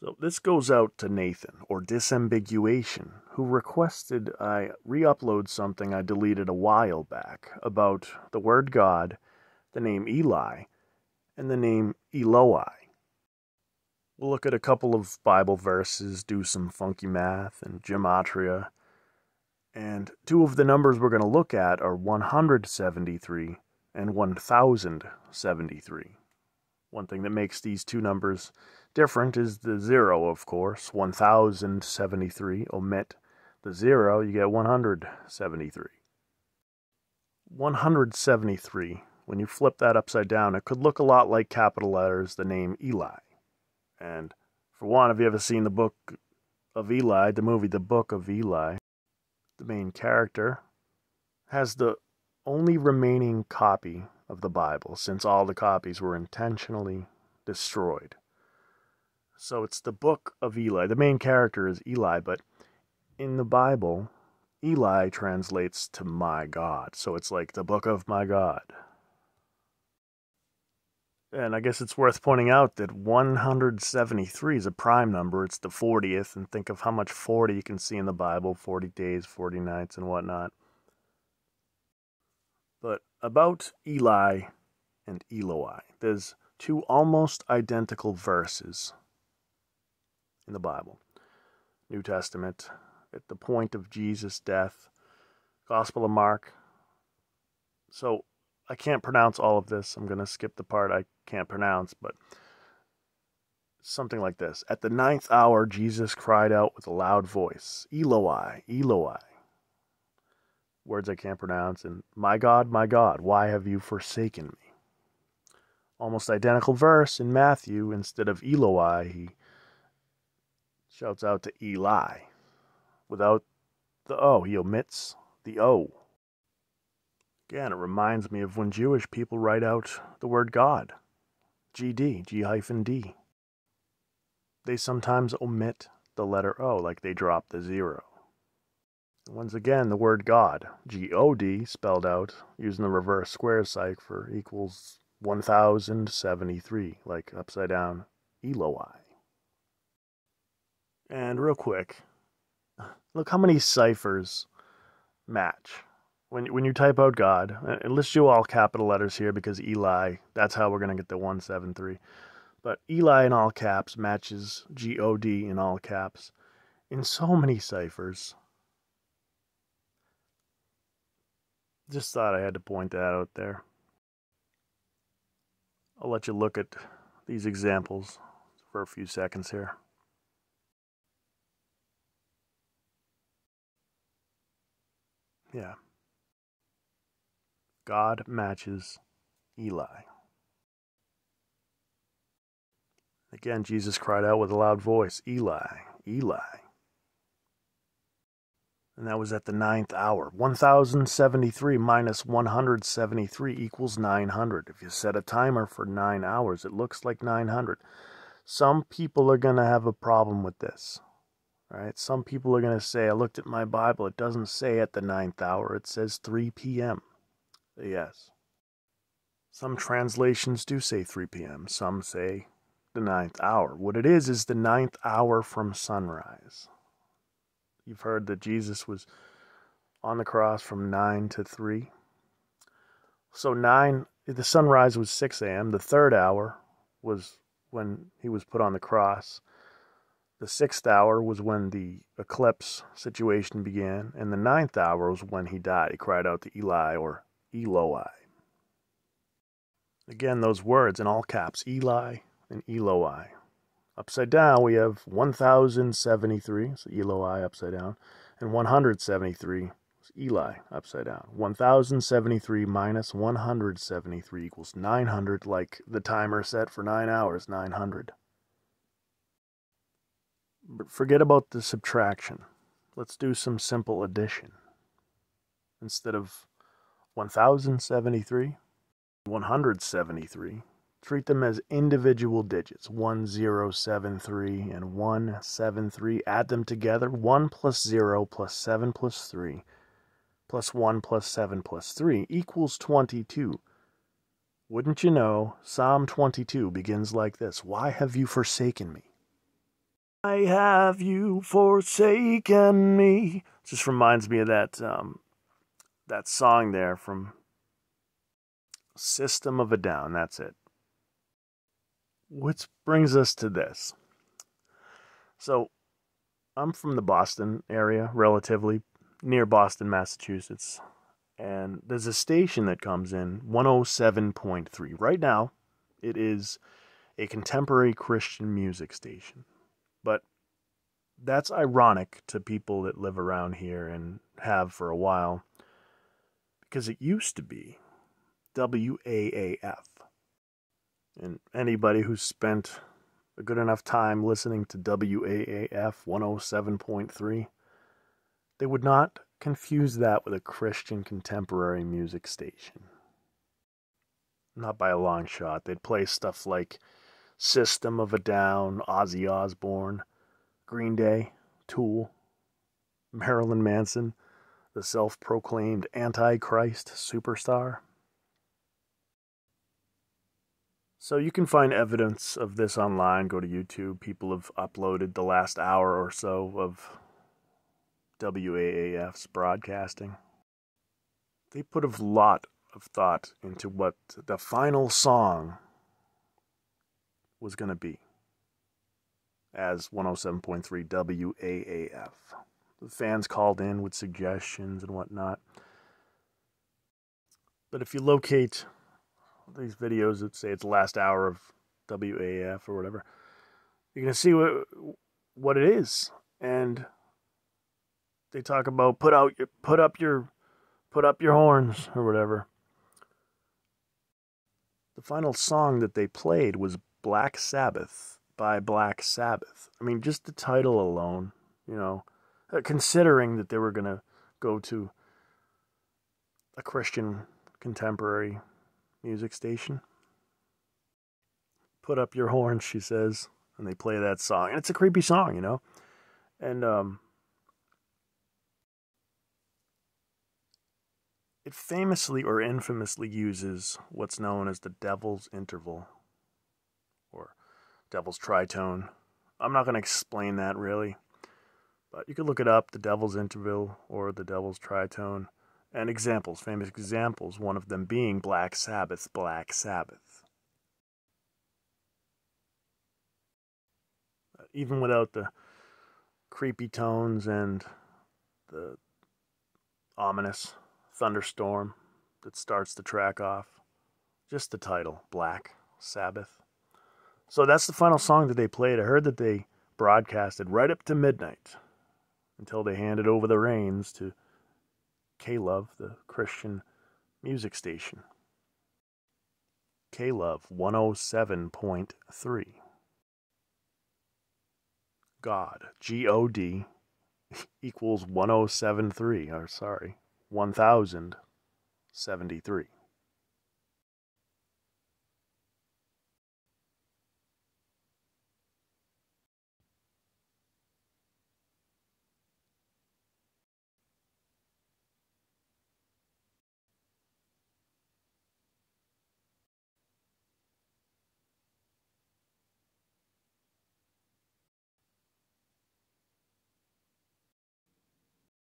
So this goes out to Nathan, or Disambiguation, who requested I re-upload something I deleted a while back about the word God, the name Eli, and the name Eloi. We'll look at a couple of Bible verses, do some funky math and gematria, and two of the numbers we're going to look at are 173 and 1073. One thing that makes these two numbers different is the zero, of course. 1073, omit the zero, you get 173. 173, when you flip that upside down, it could look a lot like capital letters, the name Eli. And for one, have you ever seen the Book of Eli, the movie The Book of Eli? The main character has the only remaining copy of the Bible, since all the copies were intentionally destroyed. So it's the Book of Eli. The main character is Eli, but in the Bible, Eli translates to my God. So it's like the Book of my God. And I guess it's worth pointing out that 173 is a prime number. It's the 40th, and think of how much 40 you can see in the Bible, 40 days, 40 nights, and whatnot. But about Eli and Eloi, there's two almost identical verses in the Bible. New Testament, at the point of Jesus' death, Gospel of Mark. So I can't pronounce all of this. I'm going to skip the part I can't pronounce, but something like this. At the 9th hour, Jesus cried out with a loud voice, Eloi, Eloi. Words I can't pronounce, and my God, why have you forsaken me? Almost identical verse in Matthew. Instead of Eloi, he shouts out to Eli. Without the O, he omits the O. Again, it reminds me of when Jewish people write out the word God. GD, G-D. They sometimes omit the letter O, like they drop the zero. Once again, the word God, G-O-D, spelled out using the reverse square cipher, equals 1073, like upside down Eloi. And real quick, look how many ciphers match. When you type out God, and let's do all capital letters here because Eli, that's how we're going to get the 173. But Eli in all caps matches G-O-D in all caps in so many ciphers. Just thought I had to point that out there. I'll let you look at these examples for a few seconds here. Yeah. God matches Eli. Again, Jesus cried out with a loud voice, Eli, Eli. And that was at the 9th hour. 1073 minus 173 equals 900. If you set a timer for 9 hours, it looks like 900. Some people are going to have a problem with this. Right? Some people are going to say, I looked at my Bible, it doesn't say at the 9th hour, it says 3 p.m. Yes. Some translations do say 3 p.m. Some say the 9th hour. What it is the 9th hour from sunrise. You've heard that Jesus was on the cross from 9 to 3. So the sunrise was 6 a.m. The 3rd hour was when he was put on the cross. The 6th hour was when the eclipse situation began. And the 9th hour was when he died. He cried out to Eli, or Eloi. Again, those words in all caps, Eli and Eloi. Upside down, we have 1073, so Eloi upside down, and 173, so Eli upside down. 1073 minus 173 equals 900, like the timer set for 9 hours, 900. But forget about the subtraction. Let's do some simple addition. Instead of 1073, 173, treat them as individual digits, 1073 and 173. Add them together, 1 plus 0 plus 7 plus 3 plus 1 plus 7 plus 3 equals 22. Wouldn't you know, Psalm 22 begins like this, Why have you forsaken me? Why have you forsaken me? Just reminds me of that song there from System of a Down. That's it. Which brings us to this. So, I'm from the Boston area, relatively near Boston, Massachusetts. And there's a station that comes in, 107.3. Right now, it is a contemporary Christian music station. But that's ironic to people that live around here and have for a while, because it used to be WAAF. And anybody who's spent a good enough time listening to WAAF 107.3, they would not confuse that with a Christian contemporary music station. Not by a long shot. They'd play stuff like System of a Down, Ozzy Osbourne, Green Day, Tool, Marilyn Manson, the self-proclaimed Antichrist superstar. So you can find evidence of this online. Go to YouTube. People have uploaded the last hour or so of WAAF's broadcasting. They put a lot of thought into what the final song was going to be as 107.3 WAAF. The fans called in with suggestions and whatnot. But if you locate these videos that say it's the last hour of WAAF or whatever, you're going to see what it is. And they talk about put up your horns or whatever. The final song that they played was Black Sabbath by Black Sabbath. I mean, just the title alone, considering that they were going to go to a Christian contemporary music station. Put up your horns, she says, and they play that song. And it's a creepy song, And it famously or infamously uses what's known as the devil's interval or devil's tritone. I'm not going to explain that really, but you could look it up, the devil's interval or the devil's tritone, and examples, famous examples, one of them being Black Sabbath, Black Sabbath. Even without the creepy tones and the ominous thunderstorm that starts the track off, just the title, Black Sabbath. So that's the final song that they played. I heard that they broadcasted right up to midnight until they handed over the reins to K-Love, the Christian music station. K-Love 107.3. God, G-O-D, equals 1073, 1073.